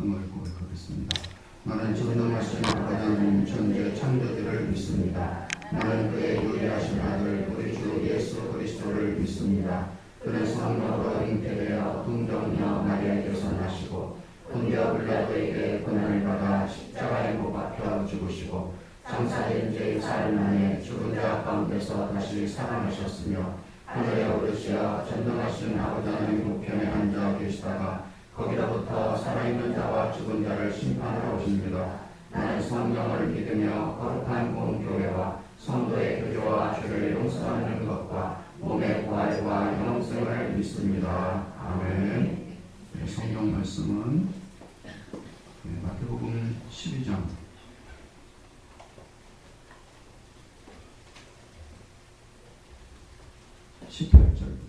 성령을 고백하겠습니다. 나는 전능하신 하나님 천재 창조주를 믿습니다. 나는 그의 유일하신 아들 우리 주 예수 그리스도를 믿습니다. 그는 성령으로 잉태되어 동정녀 마리아에게서 나시고 본디오 빌라도에게 고난을 받아 십자가에 못 박혀 죽으시고 장사된 지 사흘 만에 죽은 자 가운데서 다시 살아나셨으며 하늘에 오르시어 전능하신 아버지 하나님 우편에 앉아 계시다가 거기로부터 살아있는 자와 죽은 자를 심판하러 오십니다. 나는 성령을 믿으며 거룩한 온 교회와 성도의 교제와 죄를 용서하는 것과 몸의 부활과 영생을 믿습니다. 아멘. 성경 말씀은 마태복음 12장 18절부터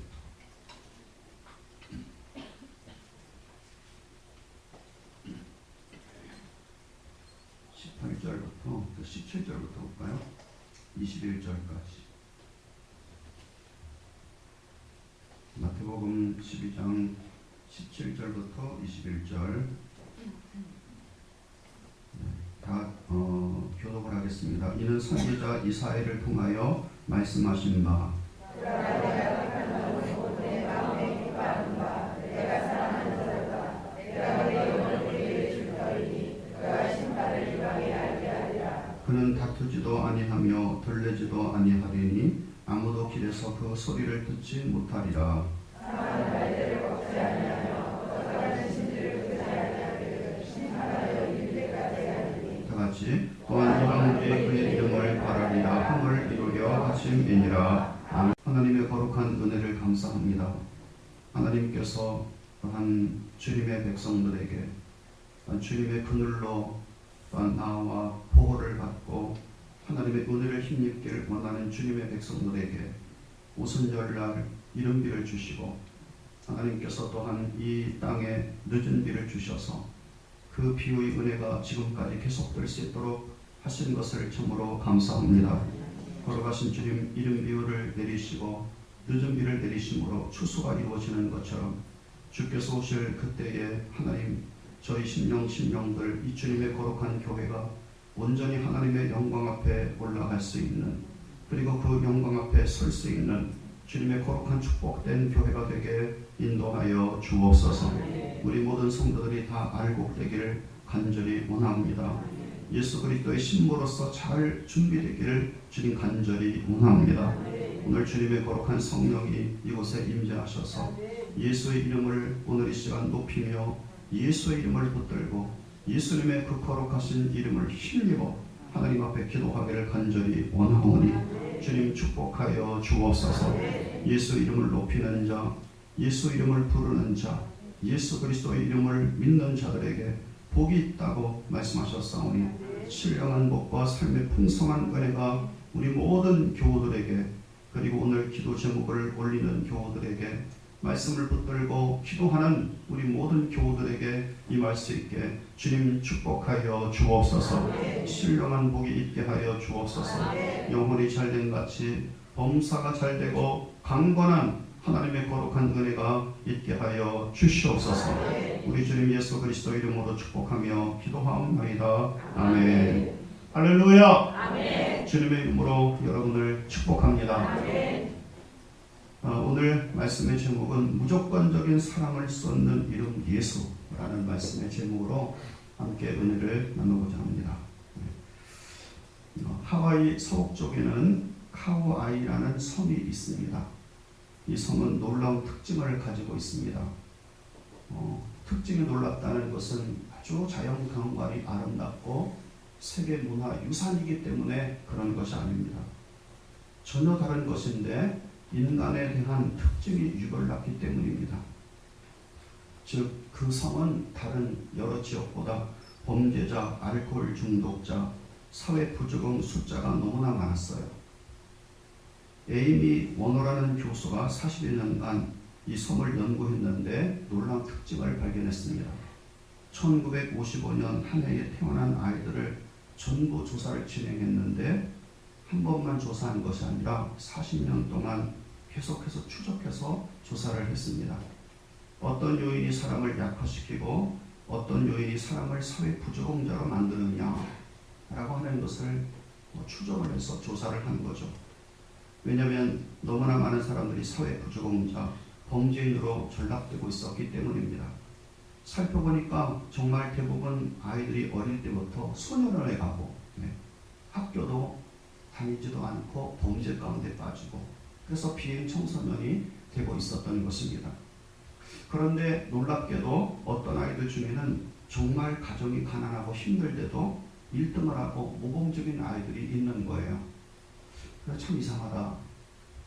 18절부터 17절부터 볼까요? 21절까지. 마태복음 12장 17절부터 21절 다 교독을 하겠습니다. 이는 선지자 이사야를 통하여 말씀하신 바 그는 다투지도 아니하며 들레지도 아니하리니 아무도 길에서 그 소리를 듣지 못하리라. 다같이 또한 이방인들이 그의 이름을 바라리라 함을 이루려 하심이니라. 하나님의 거룩한 은혜를 감사합니다. 하나님께서 또한 주님의 백성들에게 주님의 그늘로 나와 보호를 받고 하나님의 은혜를 힘입기를 원하는 주님의 백성들에게 오순절날 이른 비를 주시고 하나님께서 또한 이 땅에 늦은 비를 주셔서 그 비의 은혜가 지금까지 계속될 수 있도록 하신 것을 참으로 감사합니다. 걸어가신 주님 이른 비를 내리시고 늦은 비를 내리심으로 추수가 이루어지는 것처럼 주께서 오실 그때에 하나님 저희 심령들 이 주님의 거룩한 교회가 온전히 하나님의 영광 앞에 올라갈 수 있는 그리고 그 영광 앞에 설 수 있는 주님의 거룩한 축복된 교회가 되게 인도하여 주옵소서. 우리 모든 성도들이 다 알고 되기를 간절히 원합니다. 예수 그리스도의 신부로서 잘 준비되기를 주님 간절히 원합니다. 오늘 주님의 거룩한 성령이 이곳에 임재하셔서 예수의 이름을 오늘 이 시간 높이며 예수의 이름을 붙들고 예수님의 그 거룩하신 이름을 힘입어 하나님 앞에 기도하기를 간절히 원하오니 주님 축복하여 주옵소서. 예수 이름을 높이는 자, 예수 이름을 부르는 자, 예수 그리스도의 이름을 믿는 자들에게 복이 있다고 말씀하셨사오니 신령한 복과 삶의 풍성한 은혜가 우리 모든 교우들에게 그리고 오늘 기도 제목을 올리는 교우들에게 말씀을 붙들고 기도하는 우리 모든 교우들에게 임할 수 있게 주님 축복하여 주옵소서. 신령한 복이 있게 하여 주옵소서. 영혼이 잘된 같이 범사가 잘되고 강건한 하나님의 거룩한 은혜가 있게 하여 주시옵소서. 우리 주님 예수 그리스도 이름으로 축복하며 기도하옵나이다. 아멘. 할렐루야. 아멘. 주님의 이름으로 여러분을 축복합니다. 아멘. 오늘 말씀의 제목은 무조건적인 사랑을 쏟는 이름 예수라는 말씀의 제목으로 함께 은혜를 나누고자 합니다. 하와이 서북쪽에는 카우아이라는 섬이 있습니다. 이 섬은 놀라운 특징을 가지고 있습니다. 특징이 놀랍다는 것은 아주 자연 경관이 아름답고 세계문화유산이기 때문에 그런 것이 아닙니다. 전혀 다른 것인데 인간에 대한 특징이 유별났기 때문입니다. 즉, 그 섬은 다른 여러 지역보다 범죄자, 알코올 중독자, 사회 부적응 숫자가 너무나 많았어요. 에이미 워너라는 교수가 40여 년간 이 섬을 연구했는데 놀라운 특징을 발견했습니다. 1955년 한 해에 태어난 아이들을 전부 조사를 진행했는데 한 번만 조사한 것이 아니라 40년 동안 계속해서 추적해서 조사를 했습니다. 어떤 요인이 사람을 약화시키고 어떤 요인이 사람을 사회 부적응자로 만드느냐라고 하는 것을 추정을 해서 조사를 한 거죠. 왜냐하면 너무나 많은 사람들이 사회 부적응자, 범죄인으로 전락되고 있었기 때문입니다. 살펴보니까 정말 대부분 아이들이 어릴 때부터 소년원에 가고 학교도 다니지도 않고 범죄 가운데 빠지고 그래서 비행 청소년이 되고 있었던 것입니다. 그런데 놀랍게도 어떤 아이들 중에는 정말 가정이 가난하고 힘들대도 1등을 하고 모범적인 아이들이 있는 거예요. 그래서 참 이상하다.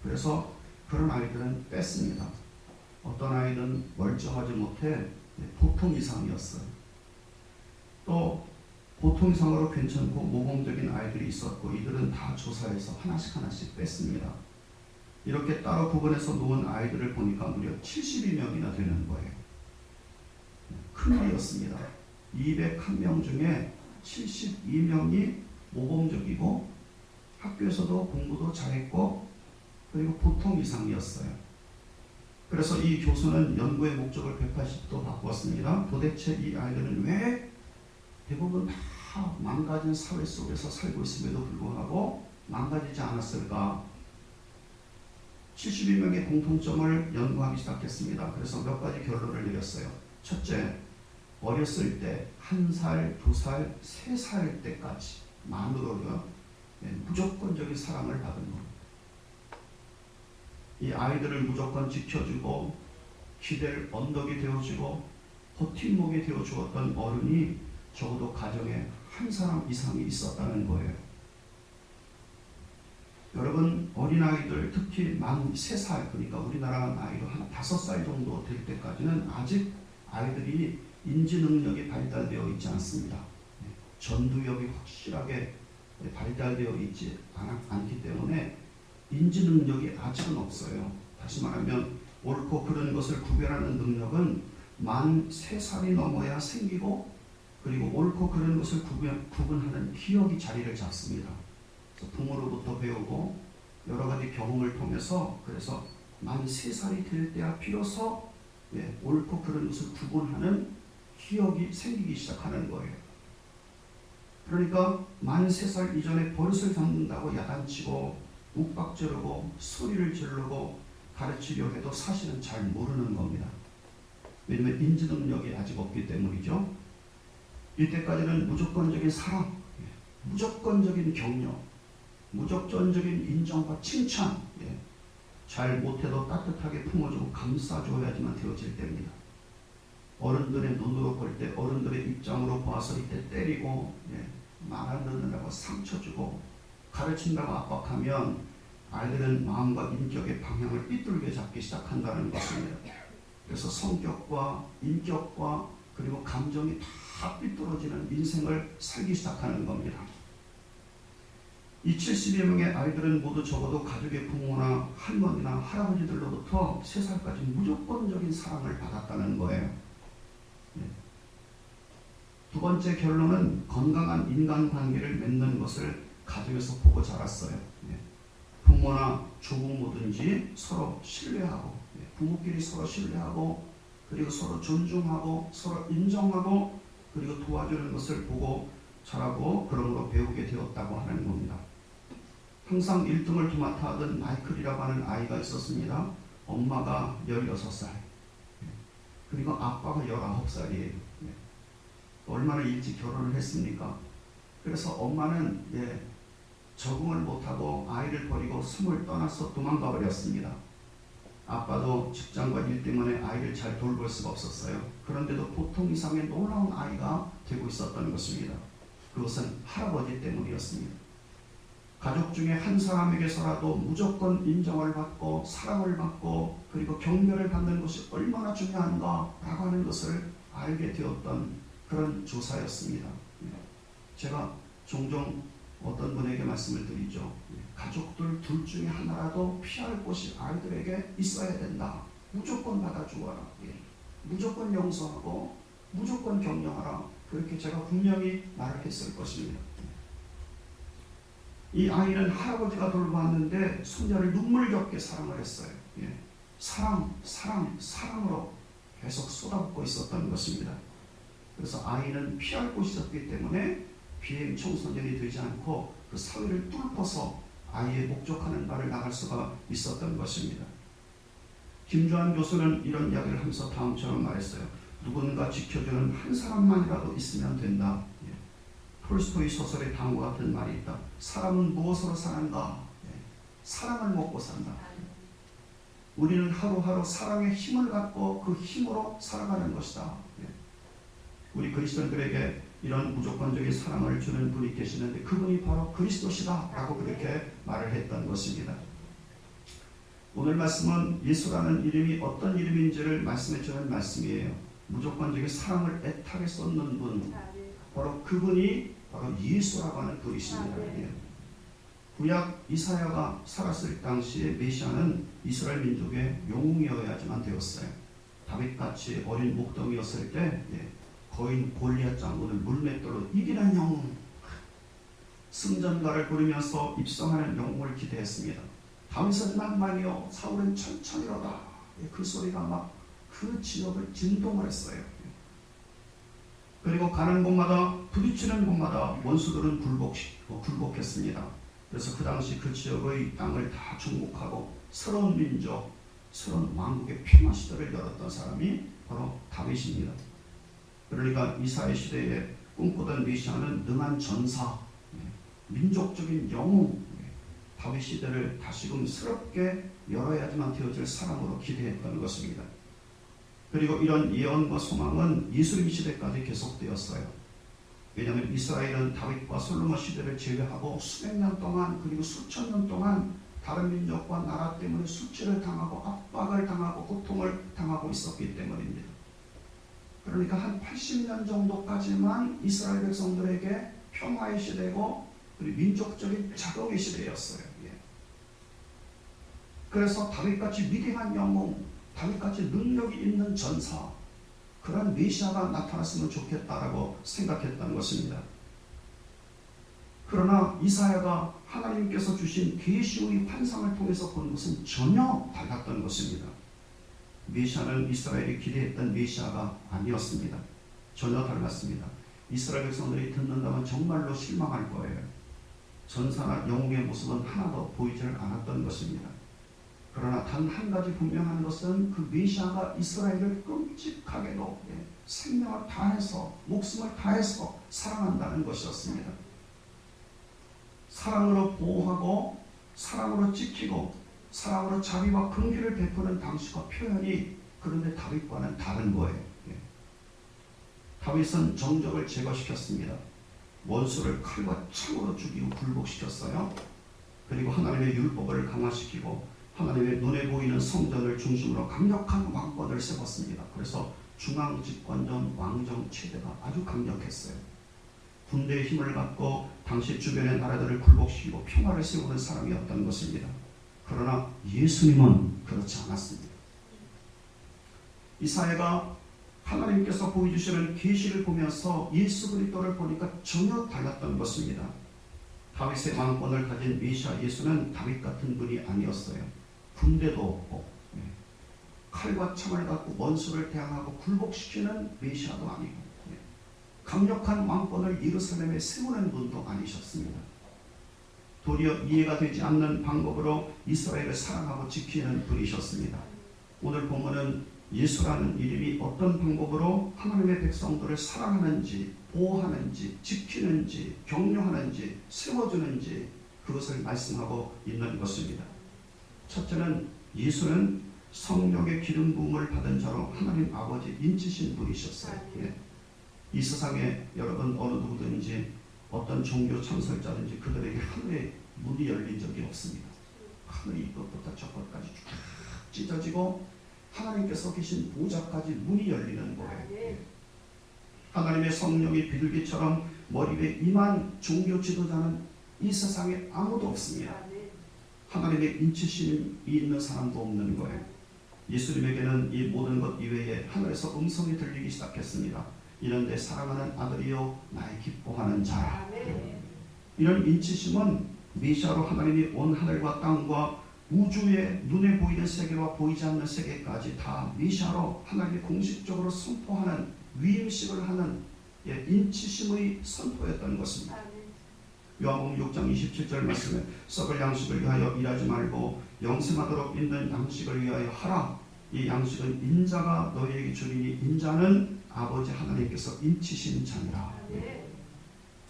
그래서 그런 아이들은 뺐습니다. 어떤 아이는 멀쩡하지 못해 보통 이상이었어요. 또 보통 이상으로 괜찮고 모범적인 아이들이 있었고 이들은 다 조사해서 하나씩 뺐습니다. 이렇게 따로 구분해서 놓은 아이들을 보니까 무려 72명이나 되는 거예요. 큰일이었습니다. 201명 중에 72명이 모범적이고 학교에서도 공부도 잘했고 그리고 보통 이상이었어요. 그래서 이 교수는 연구의 목적을 180도 바꾸었습니다. 도대체 이 아이들은 왜 대부분 다 망가진 사회 속에서 살고 있음에도 불구하고 망가지지 않았을까? 72명의 공통점을 연구하기 시작했습니다. 그래서 몇 가지 결론을 내렸어요. 첫째, 어렸을 때 1살, 2살, 3살 때까지 만으로요 무조건적인 사랑을 받은 것. 이 아이들을 무조건 지켜주고 기댈 언덕이 되어주고 버팀목이 되어주었던 어른이 적어도 가정에 한 사람 이상이 있었다는 거예요. 여러분 어린아이들 특히 만 3살 그러니까 우리나라 나이로 한 5살 정도 될 때까지는 아직 아이들이 인지 능력이 발달되어 있지 않습니다. 전두엽이 확실하게 발달되어 있지 않기 때문에 인지 능력이 아직은 없어요. 다시 말하면 옳고 그른 것을 구별하는 능력은 만 3살이 넘어야 생기고 그리고 옳고 그른 것을 구분하는 기억이 자리를 잡습니다. 그래서 부모로부터 배우고 여러 가지 경험을 통해서 그래서 만 3살이 될 때야 비로소 옳고 그른 것을 구분하는 기억이 생기기 시작하는 거예요. 그러니까 만 3살 이전에 버릇을 잡는다고 야단치고 욱박지르고 소리를 지르고 가르치려 해도 사실은 잘 모르는 겁니다. 왜냐하면 인지 능력이 아직 없기 때문이죠. 이때까지는 무조건적인 사랑, 무조건적인 격려, 무조건적인 인정과 칭찬, 잘 못해도 따뜻하게 품어주고 감싸줘야지만 되어질 때입니다. 어른들의 눈으로 볼 때 어른들의 입장으로 봐서 이때 때리고 말 안 듣는다고 상처 주고 가르친다고 압박하면 아이들은 마음과 인격의 방향을 삐뚤게 잡기 시작한다는 것입니다. 그래서 성격과 인격과 그리고 감정이 다 삐뚤어지는 인생을 살기 시작하는 겁니다. 이 70여 명의 아이들은 모두 적어도 가족의 부모나 할머니나 할아버지들로부터 3살까지 무조건적인 사랑을 받았다는 거예요. 두 번째 결론은 건강한 인간관계를 맺는 것을 가정에서 보고 자랐어요. 부모나 조부모든지 서로 신뢰하고 부모끼리 서로 신뢰하고 그리고 서로 존중하고 서로 인정하고 그리고 도와주는 것을 보고 자라고 그러므로 배우게 되었다고 하는 겁니다. 항상 1등을 도맡아하던 마이클이라고 하는 아이가 있었습니다. 엄마가 16살 그리고 아빠가 19살이에요. 얼마나 일찍 결혼을 했습니까? 그래서 엄마는 적응을 못하고 아이를 버리고 숨을 떠나서 도망가 버렸습니다. 아빠도 직장과 일 때문에 아이를 잘 돌볼 수가 없었어요. 그런데도 보통 이상의 놀라운 아이가 되고 있었던 것입니다. 그것은 할아버지 때문이었습니다. 가족 중에 한 사람에게서라도 무조건 인정을 받고 사랑을 받고 그리고 격려를 받는 것이 얼마나 중요한가라고 하는 것을 알게 되었던 그런 조사였습니다. 제가 종종 어떤 분에게 말씀을 드리죠. 가족들 둘 중에 하나라도 피할 곳이 아이들에게 있어야 된다. 무조건 받아주어라. 무조건 용서하고 무조건 격려하라. 그렇게 제가 분명히 말을 했을 것입니다. 이 아이는 할아버지가 돌보았는데 손자를 눈물겹게 사랑을 했어요. 사랑으로 계속 쏟아붓고 있었던 것입니다. 그래서 아이는 피할 곳이 없기 때문에 비행 청소년이 되지 않고 그 사회를 뚫고서 아이의 목적하는 바를 나갈 수가 있었던 것입니다. 김주한 교수는 이런 이야기를 하면서 다음처럼 말했어요. 누군가 지켜주는 한 사람만이라도 있으면 된다. 톨스토이 소설의 다음과 같은 말이 있다. 사람은 무엇으로 사는가? 사랑을 먹고 산다. 우리는 하루하루 사랑의 힘을 갖고 그 힘으로 살아가는 것이다. 우리 그리스도인들에게 이런 무조건적인 사랑을 주는 분이 계시는데 그분이 바로 그리스도시다 라고 그렇게 말을 했던 것입니다. 오늘 말씀은 예수라는 이름이 어떤 이름인지를 말씀해 주는 말씀이에요. 무조건적인 사랑을 애타게 쏟는 분, 바로 그분이 바로 예수라고 하는 분이십니다. 구약 이사야가 살았을 당시에 메시아는 이스라엘 민족의 영웅이어야지만 되었어요. 다윗같이 어린 목동이었을 때 거인 골리앗 장군을 물맷돌로 이기는 영웅, 승전가를 부르면서 입성하는 영웅을 기대했습니다. 다윗은 낭만이요 사울은 천천히로다. 그 소리가 막 그 지역을 진동을 했어요. 그리고 가는 곳마다 부딪히는 곳마다 원수들은 굴복했습니다. 그래서 그 당시 그 지역의 땅을 다 정복하고 새로운 민족, 새로운 왕국의 평화 시대를 열었던 사람이 바로 다윗입니다. 그러니까 이사야 시대에 꿈꾸던 메시아는 능한 전사, 민족적인 영웅, 다윗 시대를 다시금 새롭게 열어야지만 되어질 사람으로 기대했던 것입니다. 그리고 이런 예언과 소망은 예수님 시대까지 계속되었어요. 왜냐하면 이스라엘은 다윗과 솔로몬 시대를 제외하고 수백 년 동안 그리고 수천 년 동안 다른 민족과 나라 때문에 수치를 당하고 압박을 당하고 고통을 당하고 있었기 때문입니다. 그러니까 한 80년 정도까지만 이스라엘 백성들에게 평화의 시대고 그리고 민족적인 자긍의 시대였어요. 그래서 다윗같이 위대한 영웅, 다윗같이 능력이 있는 전사, 그런 메시아가 나타났으면 좋겠다라고 생각했던 것입니다. 그러나 이사야가 하나님께서 주신 계시의 환상을 통해서 본 것은 전혀 달랐던 것입니다. 메시아는 이스라엘이 기대했던 메시아가 아니었습니다. 전혀 달랐습니다. 이스라엘 백성들이 듣는다면 정말로 실망할 거예요. 전사나 영웅의 모습은 하나도 보이지를 않았던 것입니다. 그러나 단 한 가지 분명한 것은 그 메시아가 이스라엘을 끔찍하게도 생명을 다해서 목숨을 다해서 사랑한다는 것이었습니다. 사랑으로 보호하고 사랑으로 지키고 사랑으로 자비와 긍휼을 베푸는 당시와 표현이 그런데 다윗과는 다른 거예요. 다윗은 정적을 제거시켰습니다. 원수를 칼과 창으로 죽이고 굴복시켰어요. 그리고 하나님의 율법을 강화시키고 하나님의 눈에 보이는 성전을 중심으로 강력한 왕권을 세웠습니다. 그래서 중앙집권전 왕정 체제가 아주 강력했어요. 군대의 힘을 갖고 당시 주변의 나라들을 굴복시키고 평화를 세우는 사람이었던 것입니다. 그러나 예수님은 그렇지 않았습니다. 이사야가 하나님께서 보여주시는 계시를 보면서 예수 그리스도를 보니까 전혀 달랐던 것입니다. 다윗의 왕권을 가진 메시아 예수는 다윗 같은 분이 아니었어요. 군대도 없고 칼과 창을 갖고 원수를 대항하고 굴복시키는 메시아도 아니고 강력한 왕권을 예루살렘에 세우는 분도 아니셨습니다. 도리어 이해가 되지 않는 방법으로 이스라엘을 사랑하고 지키는 분이셨습니다. 오늘 본문은 예수라는 이름이 어떤 방법으로 하나님의 백성들을 사랑하는지 보호하는지 지키는지 격려하는지 세워주는지 그것을 말씀하고 있는 것입니다. 첫째는 예수는 성령의 기름 부음을 받은 자로 하나님 아버지 인치신 분이셨어요. 이 세상에 여러분 어느 누구든지 어떤 종교 참설자든지 그들에게 하늘의 문이 열린 적이 없습니다. 하늘이 이것부터 저것까지 쭉 찢어지고 하나님께서 계신 보좌까지 문이 열리는 거예요. 하나님의 성령이 비둘기처럼 머리 위에 임한 종교 지도자는 이 세상에 아무도 없습니다. 하나님의 인치심이 있는 사람도 없는 거예요. 예수님에게는 이 모든 것 이외에 하늘에서 음성이 들리기 시작했습니다. 이런데 사랑하는 아들이요 나의 기뻐하는 자라. 이런 인치심은 메시아로 하나님이 온 하늘과 땅과 우주의 눈에 보이는 세계와 보이지 않는 세계까지 다 메시아로 하나님이 공식적으로 선포하는 위임식을 하는 인치심의 선포였던 것입니다. 요한복음 6장 27절 말씀에 썩을 양식을 위하여 일하지 말고 영생하도록 있는 양식을 위하여 하라. 이 양식은 인자가 너희에게 주리니 인자는 아버지 하나님께서 인치신 자니라.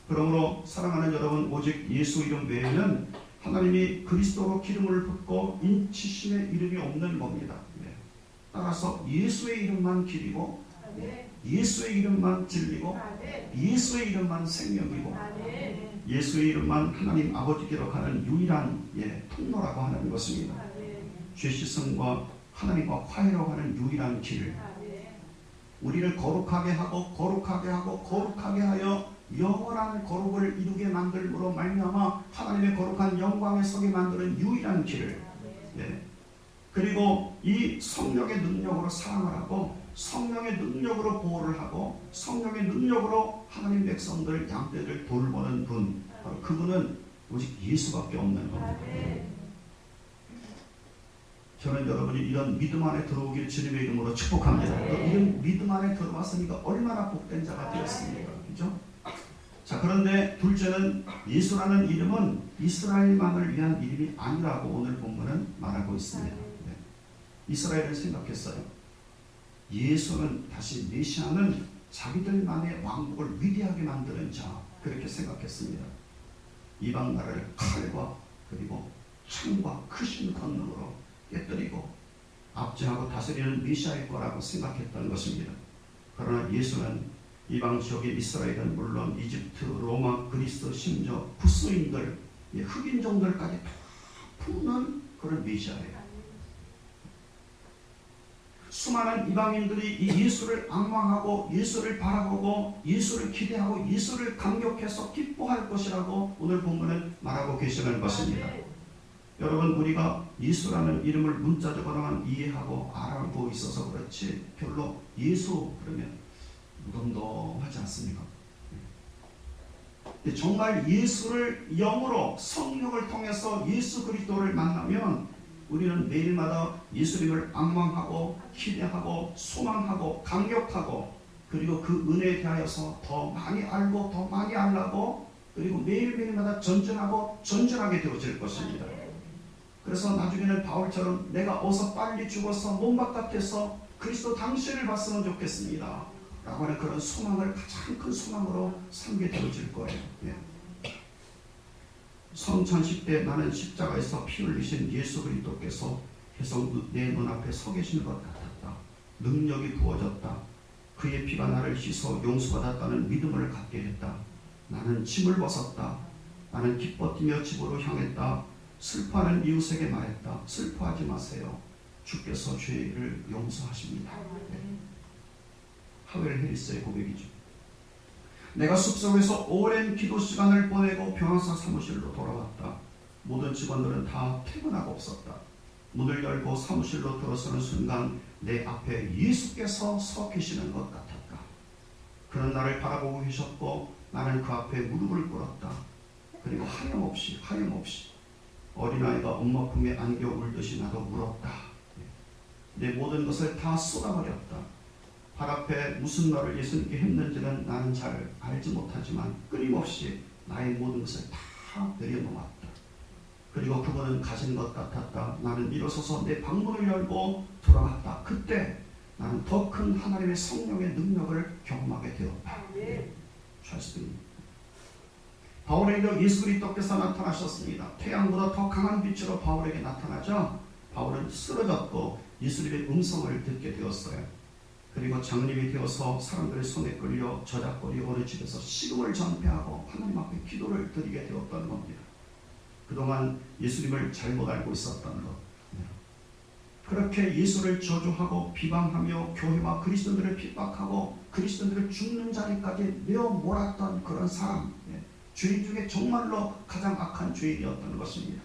그러므로 사랑하는 여러분, 오직 예수 이름 외에는 하나님이 그리스도로 기름을 붓고 인치심의 이름이 없는 겁니다. 따라서 예수의 이름만 길이고 예수의 이름만 진리고 예수의 이름만 생명이고 예수의 이름만 하나님 아버지께로 가는 유일한 통로라고 하는 것입니다. 죄 씻음과 하나님과 화해로 가는 유일한 길. 우리를 거룩하게 하고 거룩하게 하고 거룩하게 하여 영원한 거룩을 이루게 만들므로 말미암아 하나님의 거룩한 영광에 서게 만드는 유일한 길. 그리고 이 성령의 능력으로 사랑을 하고 성령의 능력으로 보호를 하고 성령의 능력으로 하나님 백성들 양떼를 돌보는 분, 바로 그분은 오직 예수밖에 없는 겁니다. 저는 여러분이 이런 믿음 안에 들어오길 주님의 이름으로 축복합니다. 이런 믿음 안에 들어왔으니까 얼마나 복된 자가 되었습니까? 그죠? 자, 그런데 둘째는 예수라는 이름은 이스라엘만을 위한 이름이 아니라고 오늘 본문은 말하고 있습니다. 이스라엘은 생각했어요. 예수는 다시 메시아는 자기들만의 왕국을 위대하게 만드는 자, 그렇게 생각했습니다. 이방 나라를 칼과 그리고 창과 크신 권능으로 깨뜨리고 압제하고 다스리는 메시아일 거라고 생각했던 것입니다. 그러나 예수는 이방 지역의 이스라엘은 물론 이집트, 로마, 그리스, 심지어 구스인들, 흑인종들까지 다 품는 그런 메시아예요. 수많은 이방인들이 이 예수를 앙망하고 예수를 바라보고 예수를 기대하고 예수를 감격해서 기뻐할 것이라고 오늘 본문은 말하고 계시는 것입니다. 여러분, 우리가 예수라는 이름을 문자적으로만 이해하고 알고 있어서 그렇지 별로 예수 그러면 무덤덤하지 않습니까? 정말 예수를 영으로 성령을 통해서 예수 그리스도를 만나면 우리는 매일마다 예수님을 앙망하고 기대하고 소망하고 감격하고 그리고 그 은혜에 대하여서 더 많이 알고 더 많이 알라고 그리고 매일매일마다 전진하고 전진하게 되어질 것입니다. 그래서 나중에는 바울처럼 내가 어서 빨리 죽어서 몸 바깥에서 그리스도 당신을 봤으면 좋겠습니다 라고 하는 그런 소망을 가장 큰 소망으로 삼게 되어질 거예요. 성찬식 때 나는 십자가에서 피 흘리신 예수 그리스도께서 계속 내 눈앞에 서 계시는 것 같았다. 능력이 부어졌다. 그의 피가 나를 씻어 용서받았다는 믿음을 갖게 했다. 나는 짐을 벗었다. 나는 기뻐 뛰며 집으로 향했다. 슬퍼하는 이웃에게 말했다. 슬퍼하지 마세요. 주께서 죄를 용서하십니다. 하웰 해리스의 고백이죠. 내가 숲속에서 오랜 기도 시간을 보내고 변호사 사무실로 돌아왔다. 모든 직원들은 다 퇴근하고 없었다. 문을 열고 사무실로 들어서는 순간 내 앞에 예수께서 서 계시는 것 같았다. 그는 나를 바라보고 계셨고 나는 그 앞에 무릎을 꿇었다. 그리고 하염없이 어린아이가 엄마 품에 안겨 울듯이 나도 울었다. 내 모든 것을 다 쏟아버렸다. 발 앞에 무슨 말을 예수님께 했는지는 나는 잘 알지 못하지만 끊임없이 나의 모든 것을 다 내려놓았다. 그리고 그분은 가신 것 같았다. 나는 일어서서 내 방문을 열고 돌아갔다. 그때 나는 더 큰 하나님의 성령의 능력을 경험하게 되었다. 찰스입니다. 바울에게 예수 그리스도께서 나타나셨습니다. 태양보다 더 강한 빛으로 바울에게 나타나자 바울은 쓰러졌고 예수님의 음성을 듣게 되었어요. 그리고 장님이 되어서 사람들의 손에 끌려 저작거리 어느 집에서 식음을 전폐하고 하나님 앞에 기도를 드리게 되었던 겁니다. 그동안 예수님을 잘못 알고 있었던 것. 그렇게 예수를 저주하고 비방하며 교회와 그리스도인들을 핍박하고 그리스도인들을 죽는 자리까지 내어 몰았던 그런 사람, 죄인 중에 정말로 가장 악한 죄인이었던 것입니다.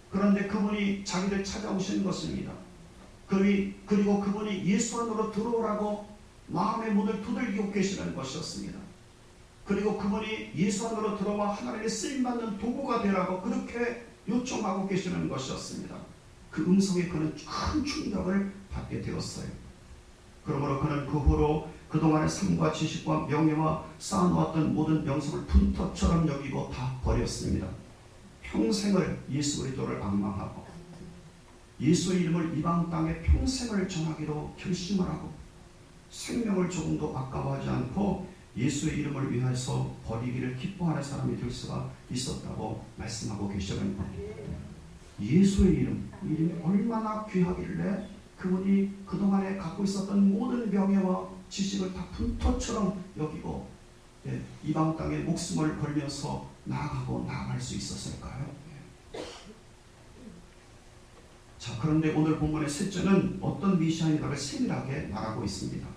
그런데 그분이 자기를 찾아오신 것입니다. 그리고 그분이 예수 안으로 들어오라고 마음의 문을 두들기고 계시는 것이었습니다. 그리고 그분이 예수 안으로 들어와 하나님의 쓰임받는 도구가 되라고 그렇게 요청하고 계시는 것이었습니다. 그 음성에 그는 큰 충격을 받게 되었어요. 그러므로 그는 그 후로 그동안의 삶과 지식과 명예와 쌓아놓았던 모든 명성을 푼터처럼 여기고 다 버렸습니다. 평생을 예수 그리스도를 앙망하고 예수의 이름을 이방 땅에 평생을 전하기로 결심을 하고 생명을 조금도 아까워하지 않고 예수의 이름을 위해서 버리기를 기뻐하는 사람이 될 수가 있었다고 말씀하고 계시는 겁니다. 예수의 이름이 얼마나 귀하길래 그분이 그동안에 갖고 있었던 모든 명예와 지식을 다 분토처럼 여기고 이방 땅에 목숨을 걸면서 나아갈 수 있었을까요? 자, 그런데 오늘 본문의 셋째는 어떤 메시아인가를 세밀하게 말하고 있습니다.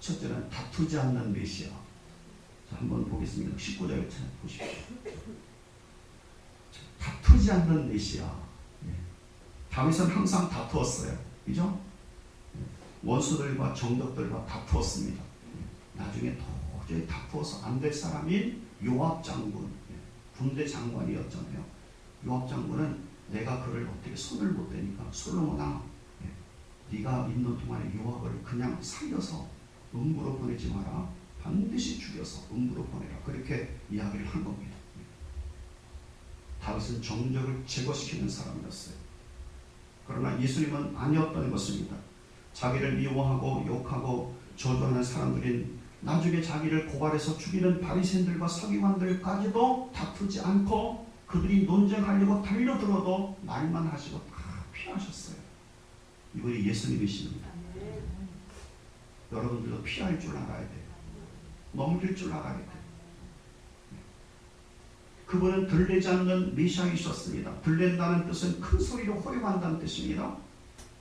첫째는 다투지 않는 메시아. 자, 한번 보겠습니다. 19절 보십시오. 다투지 않는 메시아. 다윗은 항상 다투었어요. 그죠? 원수들과 정적들과 다투었습니다. 나중에 도저히 다투어서 안 될 사람인 요압 장군, 군대 장관이었잖아요. 요압 장군은 내가 그를 어떻게 손을 못 대니까 솔로몬아, 네가 있는 동안에 요압을 그냥 살려서 음부로 보내지 마라. 반드시 죽여서 음부로 보내라. 그렇게 이야기를 한 겁니다. 다윗은 정적을 제거시키는 사람이었어요. 그러나 예수님은 아니었던 것입니다. 자기를 미워하고 욕하고 저주하는 사람들인 나중에 자기를 고발해서 죽이는 바리새인들과 서기관들까지도 다투지 않고 그들이 논쟁하려고 달려들어도 말만 하시고 다 피하셨어요. 이분이 예수님이십니다. 여러분들도 피할 줄 알아야 돼요. 넘길 줄 알아야 돼요. 그분은 들리지 않는 메시아이셨습니다. 들린다는 뜻은 큰 소리로 호령한다는 뜻입니다.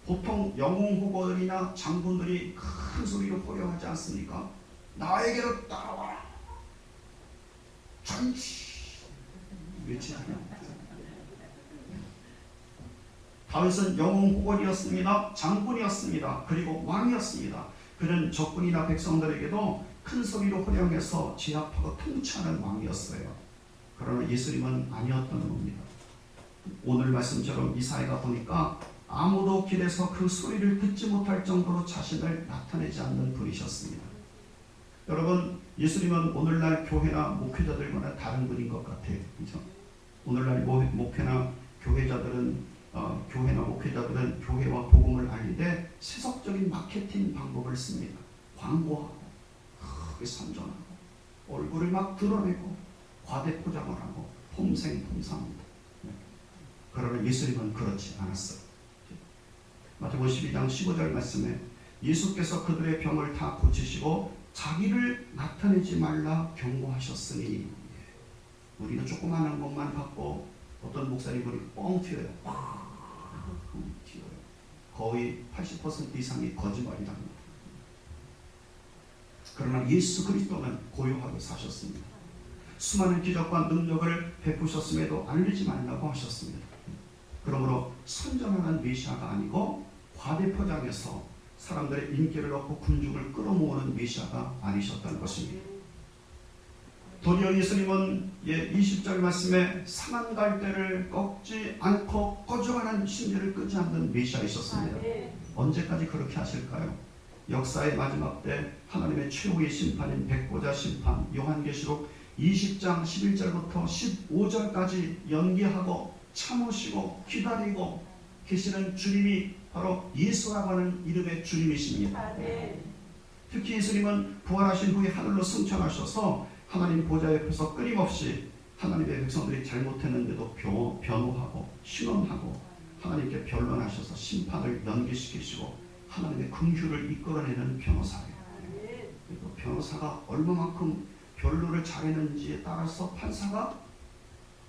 보통 영웅호거들이나 장군들이 큰 소리로 호령하지 않습니까? 나에게로 따라와라. 전시 외치잖아요. 다윗은 영웅호건이었습니다. 장군이었습니다. 그리고 왕이었습니다. 그는 적군이나 백성들에게도 큰 소리로 호령해서 제압하고 통치하는 왕이었어요. 그러나 예수님은 아니었던 겁니다. 오늘 말씀처럼 이사야가 보니까 아무도 길에서 그 소리를 듣지 못할 정도로 자신을 나타내지 않는 분이셨습니다. 여러분, 예수님은 오늘날 교회나 목회자들과는 다른 분인 것 같아요. 그렇죠? 오늘날 목회나 교회나 목회자들은 교회와 복음을 알리되 세속적인 마케팅 방법을 씁니다. 광고하고 크게 선전하고 얼굴을 막 드러내고 과대 포장을 하고 폼생폼사합니다. 그러나 예수님은 그렇지 않았어요. 마태복음 12장 15절 말씀에 예수께서 그들의 병을 다 고치시고 자기를 나타내지 말라 경고하셨으니, 우리는 조그마한 것만 받고 어떤 목사님들이 뻥 튀어요. 튀어요. 거의 80% 이상이 거짓말이다. 그러나 예수 그리스도는 고요하게 사셨습니다. 수많은 기적과 능력을 베푸셨음에도 알리지 말라고 하셨습니다. 그러므로 선전하는 메시아가 아니고 과대포장해서 사람들의 인기를 얻고 군중을 끌어모으는 메시아가 아니셨다는 것입니다. 도리어 예수님은 20절 말씀에 상한 갈대를 꺾지 않고 꺼져가는 심지를 끄지 않는 메시아이셨습니다. 언제까지 그렇게 하실까요? 역사의 마지막 때 하나님의 최후의 심판인 백보자 심판, 요한계시록 20장 11절부터 15절까지 연기하고 참으시고 기다리고 계시는 주님이 바로 예수라고 하는 이름의 주님이십니다. 특히 예수님은 부활하신 후에 하늘로 승천하셔서 하나님 보좌 옆에서 끊임없이 하나님의 백성들이 잘못했는데도 변호하고 신원하고 하나님께 변론하셔서 심판을 연기시키시고 하나님의 긍휼을 이끌어내는 변호사예요. 그리고 변호사가 얼마만큼 변론을 잘했는지에 따라서 판사가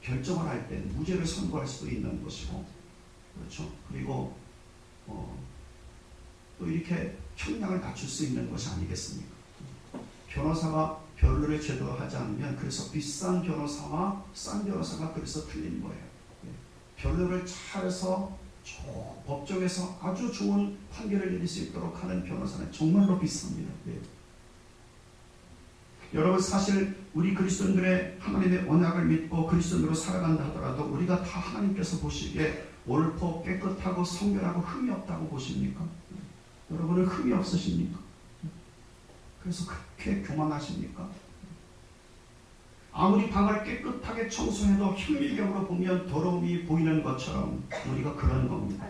결정을 할 때 무죄를 선고할 수도 있는 것이고, 그렇죠. 그리고 또 이렇게 형량을 낮출 수 있는 것이 아니겠습니까? 변호사가 변론을 제대로 하지 않으면 그래서 비싼 변호사와 싼 변호사가 그래서 틀린 거예요. 변론을 잘해서 법정에서 아주 좋은 판결을 내릴 수 있도록 하는 변호사는 정말로 비쌉니다. 여러분, 사실 우리 그리스도인들의 하나님의 언약을 믿고 그리스도인으로 살아간다 하더라도 우리가 다 하나님께서 보시기에 옳고 깨끗하고 성결하고 흠이 없다고 보십니까? 여러분은 흠이 없으십니까? 그래서 그렇게 교만하십니까? 아무리 방을 깨끗하게 청소해도 현미경으로 보면 더러움이 보이는 것처럼 우리가 그런 겁니다.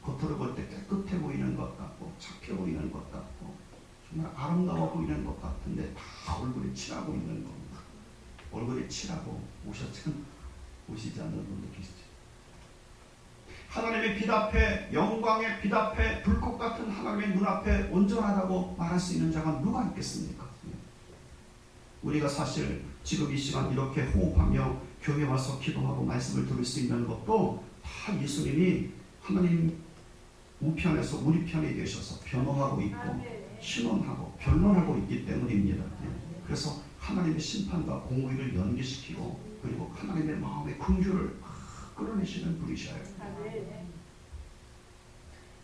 겉으로 볼 때 깨끗해 보이는 것 같고 착해 보이는 것 같고 정말 아름다워 보이는 것 같은데 다 얼굴에 칠하고 있는 겁니다. 얼굴에 칠하고 오시지 않는 분도 계시죠. 하나님의 빛 앞에, 영광의 빛 앞에, 불꽃 같은 하나님의 눈앞에 온전하다고 말할 수 있는 자가 누가 있겠습니까? 우리가 사실 지금 이 시간 이렇게 호흡하며 교회 와서 기도하고 말씀을 들을 수 있는 것도 다 예수님이 하나님 우편에서 우리 편에 계셔서 변호하고 있고 신원하고 변론하고 있기 때문입니다. 그래서 하나님의 심판과 공의를 연기시키고 그리고 하나님의 마음의 긍휼을 끌어내시는 분이셔요.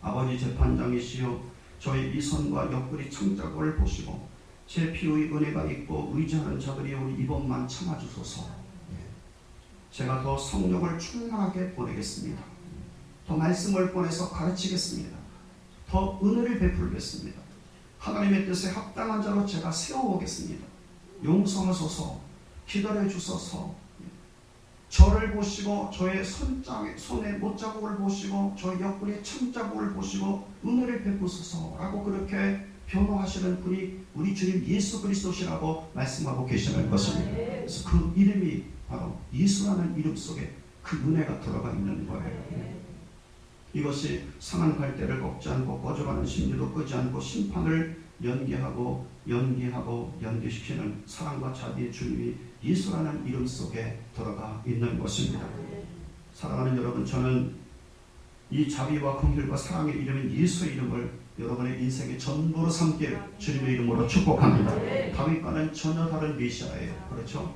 아버지 재판장이시여 저희 이선과 옆구리 창자국을 보시고 제 피의 은혜가 있고 의지하는 자들이 우리 이번만 참아주소서. 제가 더 성령을 충만하게 보내겠습니다. 더 말씀을 보내서 가르치겠습니다. 더 은혜를 베풀겠습니다. 하나님의 뜻에 합당한 자로 제가 세워오겠습니다. 용서하소서. 기다려주소서. 저를 보시고 저의 손의 못자국을 보시고 저의 옆구리의 참자국을 보시고 은혜를 베푸소서 라고 그렇게 변호하시는 분이 우리 주님 예수 그리스도시라고 말씀하고 계시는 것입니다. 그래서 그 이름이 바로 예수라는 이름 속에 그 은혜가 들어가 있는 거예요. 이것이 상한 갈대를 꺾지 않고 꺼져가는 심리도 끄지 않고 심판을 연기시키는 사랑과 자비의 주님이 예수라는 이름 속에 들어가 있는 것입니다. 사랑하는 여러분, 저는 이 자비와 긍휼과 사랑의 이름인 예수의 이름을 여러분의 인생의 전부로 삼길 주님의 이름으로 축복합니다. 다윗과는 전혀 다른 메시아예요. 그렇죠?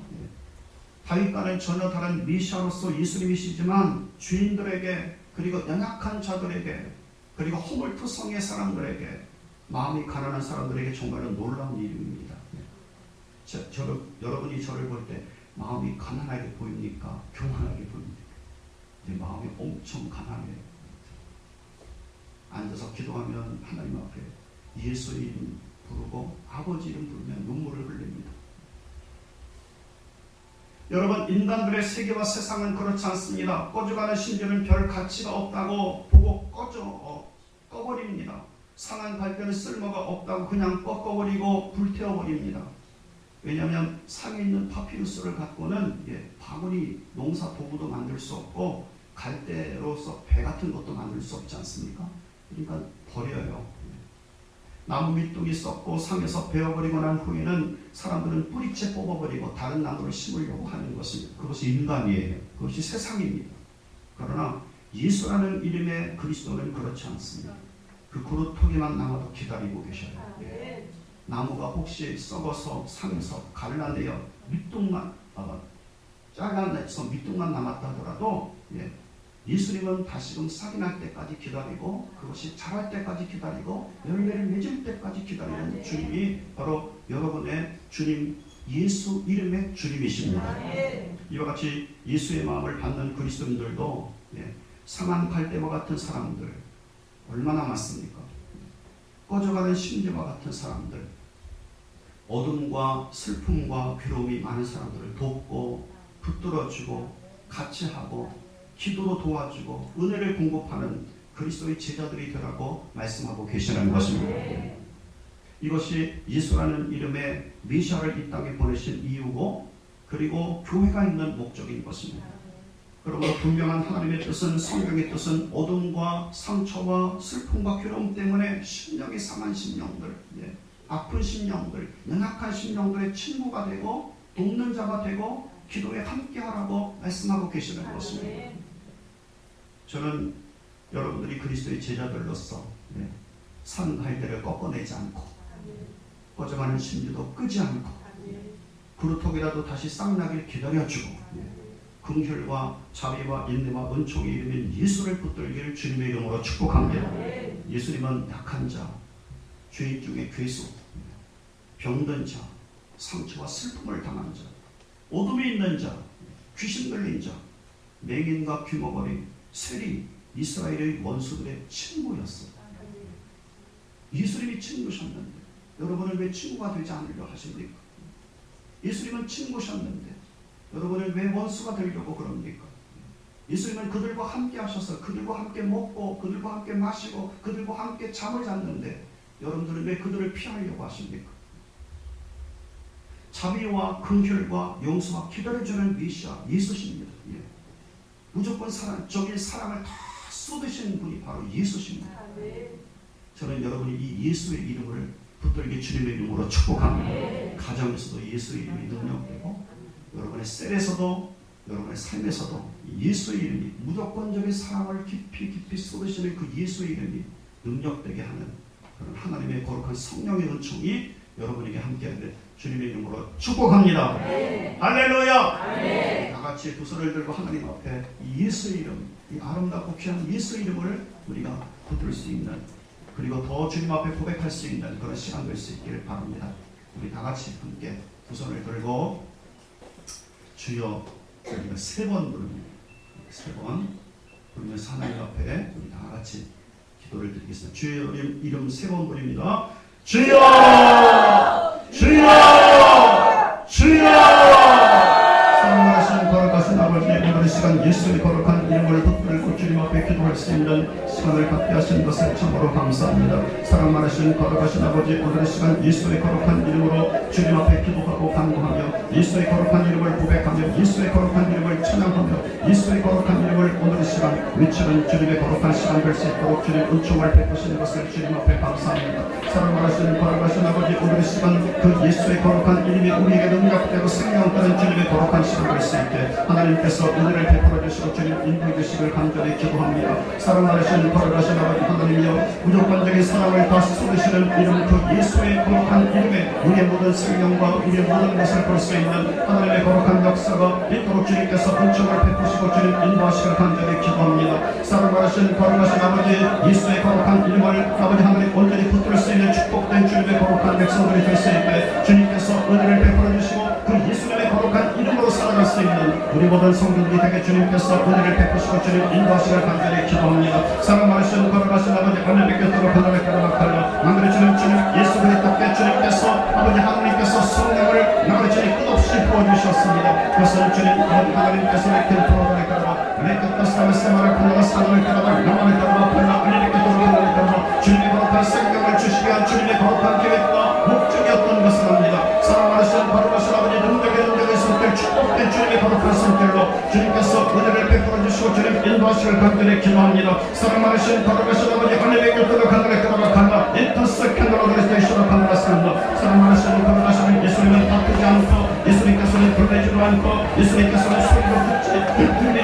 다윗과는 전혀 다른 메시아로서 예수님이시지만 주인들에게 그리고 연약한 자들에게 그리고 허물투성의 사람들에게 마음이 가난한 사람들에게 정말로 놀라운 이름입니다. 여러분이 저를 볼 때 마음이 가난하게 보입니까? 교만하게 보입니까? 내 마음이 엄청 가난해요. 앉아서 기도하면 하나님 앞에 예수의 이름 부르고 아버지 이름 부르면 눈물을 흘립니다. 여러분, 인간들의 세계와 세상은 그렇지 않습니다. 꺼져가는 심지어는 별 가치가 없다고 보고 꺼버립니다. 상한 갈대는 쓸모가 없다고 그냥 꺾어버리고 불태워버립니다. 왜냐하면 상에 있는 파피루스를 갖고는 바구니 농사 도구도 만들 수 없고 갈대로서 배 같은 것도 만들 수 없지 않습니까? 그러니까 버려요. 나무 밑둥이 썩고 상에서 베어버리고 난 후에는 사람들은 뿌리채 뽑아버리고 다른 나무를 심으려고 하는 것입니다. 그것이 인간이에요. 그것이 세상입니다. 그러나 예수라는 이름의 그리스도는 그렇지 않습니다. 그 그루터기만 남아도 기다리고 계셔요. 나무가 혹시 썩어서 상에서 갈라내어 잘라내서 밑둥만 남았다 하더라도 예수님은 다시금 싹이 날 때까지 기다리고 그것이 자랄 때까지 기다리고 열매를 맺을 때까지 기다리는 주님이 바로 여러분의 주님 예수 이름의 주님이십니다. 이와 같이 예수의 마음을 받는 그리스도인들도 상한 갈대와 같은 사람들 얼마나 많습니까? 꺼져가는 심지와 같은 사람들, 어둠과 슬픔과 괴로움이 많은 사람들을 돕고 붙들어주고 같이 하고 기도로 도와주고 은혜를 공급하는 그리스도의 제자들이 되라고 말씀하고 계시는 것입니다. 이것이 예수라는 이름의 메시아를 이 땅에 보내신 이유고 그리고 교회가 있는 목적인 것입니다. 그러므로 분명한 하나님의 뜻은 성경의 뜻은 어둠과 상처와 슬픔과 괴로움 때문에 심령이 상한 심령들, 아픈 심령들, 연약한 심령들의 친구가 되고 돕는 자가 되고 기도에 함께하라고 말씀하고 계시는 것입니다. 저는 여러분들이 그리스도의 제자들로서 산 갈대를 꺾어내지 않고 꺼져가는 심지도 끄지 않고 그루터기라도 다시 싹나길 기다려주고 긍휼과 자비와 인내와 은총의 이름인 예수를 붙들기를 주님의 이름으로 축복합니다. 예수님은 약한 자, 죄인 중에 괴수, 병든 자, 상처와 슬픔을 당한 자, 어둠에 있는 자, 귀신 들린 자, 맹인과 귀머거림, 셀이 이스라엘의 원수들의 친구였어요. 예수님이 친구셨는데 여러분은 왜 친구가 되지 않으려 하십니까? 예수님은 친구셨는데 여러분은 왜 원수가 되려고 그럽니까? 예수님은 그들과 함께 하셔서 그들과 함께 먹고 그들과 함께 마시고 그들과 함께 잠을 잤는데 여러분들은 왜 그들을 피하려고 하십니까? 자비와 긍휼과 용서와 기다려주는 메시아 예수십니다. 예. 무조건 적인 사랑을 다 쏟으시는 분이 바로 예수십니다. 저는 여러분이 이 예수의 이름을 붙들게 주님의 이름으로 축복합니다. 가정에서도 예수의 이름이 능력되고 여러분의 셀에서도 여러분의 삶에서도 예수의 이름이 무조건적인 사랑을 깊이 쏟으시는 그 예수의 이름이 능력되게 하는 그런 하나님의 거룩한 성령의 은총이 여러분에게 함께하는데 주님의 이름으로 축복합니다. 할렐루야. 다 같이 두 손을 들고 하나님 앞에 이 예수의 이름, 이 아름답고 귀한 예수의 이름을 우리가 붙들 수 있는, 그리고 더 주님 앞에 고백할 수 있는 그런 시간 될 수 있기를 바랍니다. 우리 다 같이 함께 두 손을 들고 주여, 우리가 3번 부릅니다. 3번 부르면서 하나님 앞에 우리 다 같이 기도를 드리겠습니다. 주여 이름 3번 부릅니다. 주여, 주여, 주여. 사랑하시는 거룩하신 아버지, 오늘 시간 예수의 거룩한 이름을 붙들고 주님 앞에 기도할 수 있는 시간을 갖게 하신 것을 참으로 감사합니다. 사랑 많으신 거룩하신 아버지, 오늘 시간 예수의 거룩한 이름으로 주님 앞에 기도하고 간구하며 예수의 거룩한 이름을 고백하며 예수의 거룩한 이름을 찬양하며 예수의 거룩한 이름을 오늘 시간 외치는 주님의 거룩한 시간 될 수 있도록 주님 은총을 베푸시는 것을 주님 앞에 감사합니다. 사랑 많으신 거룩하신 아버지, 오늘 시간 그 예수의 거룩한 이름이 우리에게 능력되고 생명 따른 주님의 거룩한 시간 될 수 있게 하나님께서 은혜를 베풀어 주시고 주님 인도해 주시길 간절히 기도합니다. 사랑 많으신 거룩하신 아버지 하나님이여, 무조건적인 사랑을 다 쏟으시는 이름 그 예수의 거룩한 이름에 우리의 모든 생명과 우리의 모든 것을 볼 수 있는 하나님의 거룩한 역사가 있도록 주님께서 은총을 베푸시고 주님 인도하시길 간절히 기도합니다. 사랑 많으신 거룩하신 아버지, 예수의 거룩한 이름을 아버지 하나님 온전히 붙들 수 있는 축복된 주님의 거룩한 백성들이 될 수 있게 주님께서 은혜를 베풀어 주시고 그 예수님의 거룩한 이름으로 살아갈 수 있는 우리 모든 성도들이 되게 주님께서 은혜를 베푸시고 주님 인도하시길 간절히 기도합니다. 사랑 많으신 거룩하신 아버지, 하나님의 곁으로 하나님의 곁으로 나그네 주님 예수 그리스도께 주님께서 아버지 하나님께서 성령을 나그네 주님 끝없이 부어주셨습니다. 그것은 주님 아버지 하나님께서 이렇게 부어주니까 내 곁에서 하는 생활을 불러가 사랑을 따라가 영원을 따라가 불러 하나님의 곁으로 하나님의 곁으로 주님의 거룩한 생명을 주시기 위한 주님의 거룩한 계획과 목적이었던 것을 압니다. 사랑 많으신 거룩하신 아버지, 능력의 성격 축복된 주님의 거룩한 성격로 주님께서 은혜를 베풀어 주시고 주님 인도하시길 간절히 기도합니다. 사랑 많으신 거룩하신 아버지, 하나님의 곁으로 간절히 끌어가간다 인터세컨드로 그리스도이시로 간다스간다. 사랑 많으신 거룩하신 예수님은 바꾸지 않고 예수님께서는 불내지도 않고 예수님께서는 소리로 듣지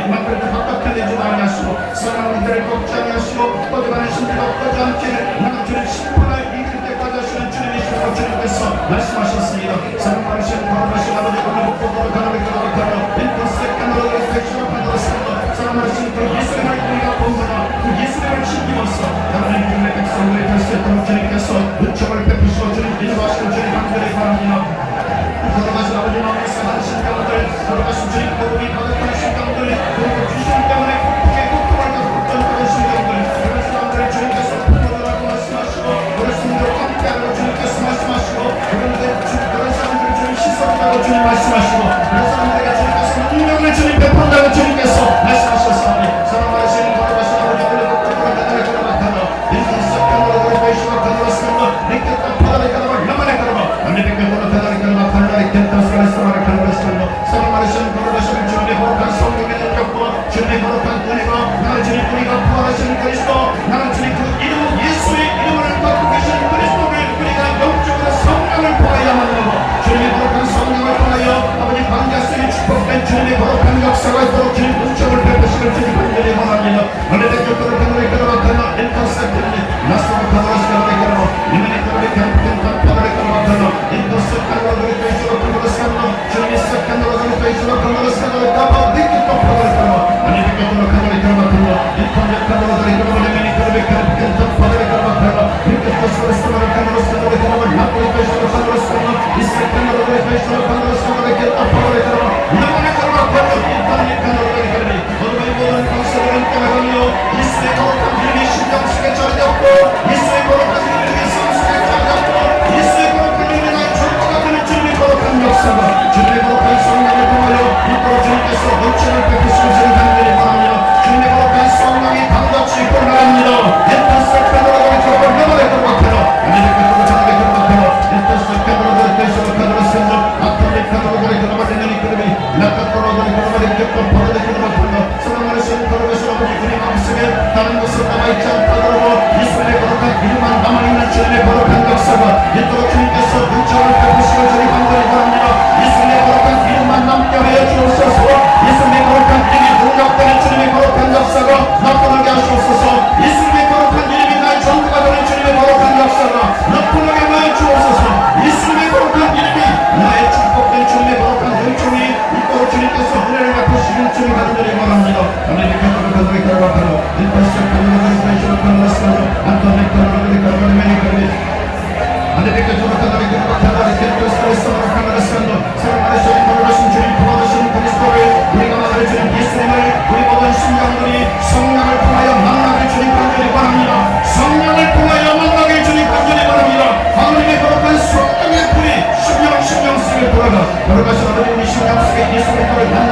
만들고 바깥해내지도 아니하시고 사랑하는 이들을 꺾지 아니하시고 꺼져가는 신비가 꺼지 않기를 나는 주님 심판을 이길 때까지 하시는 주님이시라고 주님께서 말씀하셨습니다. 사랑 많으신 거룩하신 아버지, 오늘 복도로 가나를 끌어가며 인터세컨드로 그리스도이시로 간다스간다. 사랑 많으신 그 예수님을 우리가 본받아 그 예수님을 힘입어서 하나님 주님의 백성들이 될 수 있도록 주님께서 은총을 베푸시고 주님 인도하시고 주님 간절히 바랍니다. 거룩하신 아버지, 마음에 상한 신병들, 거룩하신 주님 복음이 가득한 신병들, 그리고 주신 때문에 폭풍에 폭풍을 걱정하는 신병들, 그런 사람들을 주님께서 부모들하고 말씀하시고 그런 사람들과 함께하라고 주님께서 말씀하시고 그런 사람들을 주님 시선이라고 주님 말씀하시고 그런 사람들에게 주님께서 능력을 주님 베푼다고 주님께서 말씀하셨사오니 사랑 많으신 거룩하신 아버지, 오늘 복도로 대단히 걸어가다가 인터세컨드로 그리스도이시로 간다스간다 내 곁과 바다를 가다가 나만의 가다가 하나님의 곁으로 대단히 걸어가 사랑 많으신 거룩하신 주님의 거룩한 성령의 능력과 주님의 거룩한 은혜가 나는 주님 우리가 부활하신 그리스도, 나는 주님 그 이름 예수의 이름을 갖고 계신 그리스도를 우리가 영적으로 성령을 보아야만 하고 주님의 거룩한 성령을 통하여 아버지 광야성이 축복된 주님의 거룩한 역사가 있도록 주님 은총을 베푸시길 주님 간절히 바랍니다. 하나님의 곁으로 하나님의 곁으로 가나 인터세컨드 나스가 가나시가 되기로 이면의 곁으로 곁으로 바다를 가나 인터세컨드로 그리스도이시로 가나 주님의 세컨드로 그리스도이시로 가나 사도를 가봐 믿기 또 바다를 가나 하나님의 곁으로 가나를 가나 인터세컨드로 그리스도이시로 가나 그렇게 바다를 가나 믿기 또 사도를 가나 사도를 가나 나쁘게 그리스도로 가나 사도 이 세컨드로 그리스도이시로 가나 사도를 가나 바다를 가나 나만의 가나 바다 인터세컨드로 그리스도이시로 가나 예수 그리스도를 돌아가 돌아가신 하나님 우리 신약 속에 예수 그리스도를